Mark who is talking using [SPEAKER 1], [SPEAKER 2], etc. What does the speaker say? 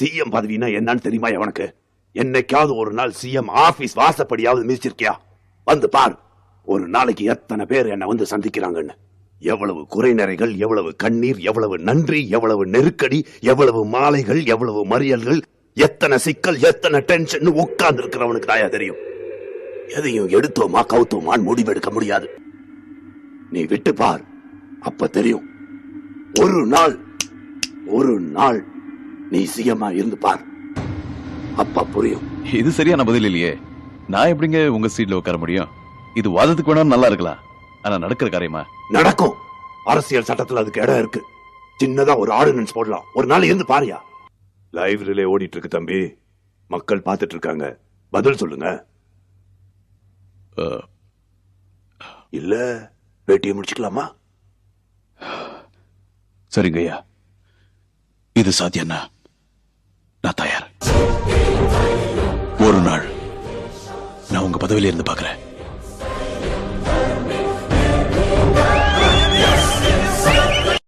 [SPEAKER 1] CM பதவினா என்னன்னு தெரியுமா எவனுக்கு? என்னைக்காவது ஒரு நாள் சிஎம் ஆபீஸ் வாசப்படியாவது மிதிச்சிருக்கியா? வந்து பார், ஒரு நாளைக்கு எத்தனை பேர் என்ன வந்து சந்திக்கிறாங்கன்னு. எவ்வளவு குறைநிறைகள், எவ்வளவு கண்ணீர், எவ்வளவு நன்றி, எவ்வளவு நெருக்கடி, எவ்வளவு மாலைகள், எவ்வளவு மறியல்கள், எத்தனை சிக்கல், எத்தனை டென்ஷன் உட்கார்ந்து இருக்கிறவனுக்கு தாயா தெரியும். எதையும் எடுத்தோமா கவுத்தோமான்னு முடிவெடுக்க முடியாது. நீ விட்டு பார், அப்ப தெரியும். ஒரு நாள் நீ சிஎம்மா இருந்து பார், அப்ப புரியும்.
[SPEAKER 2] இது சரியான பதில் இல்லையே. நான் எப்படிங்க உங்க சீட்ல உட்கார முடியும்? இது வாதத்துக்கு வேணா நல்லா இருக்கலாம், ஆனா நடக்கிற காரியமா?
[SPEAKER 1] நடக்கும். அரசியல் சட்டத்துல அதுக்கு இடம் இருக்கு. சின்னதா ஒரு ஆர்டினன்ஸ் போடலாம். ஒரு நாள் இருந்து பாரியா. லைவ் ரிலே ஓடிட்டு இருக்கு தம்பி, மக்கள் பார்த்துட்டு இருக்காங்க. பதில் சொல்லுங்க. இல்ல பேட்டியை முடிச்சுக்கலாமா?
[SPEAKER 2] சரிங்க ஐயா, இது சாத்தியம்னா நான் தயார். ஒரு நாள் நான் உங்க பதவியில இருந்து பாக்குறேன்.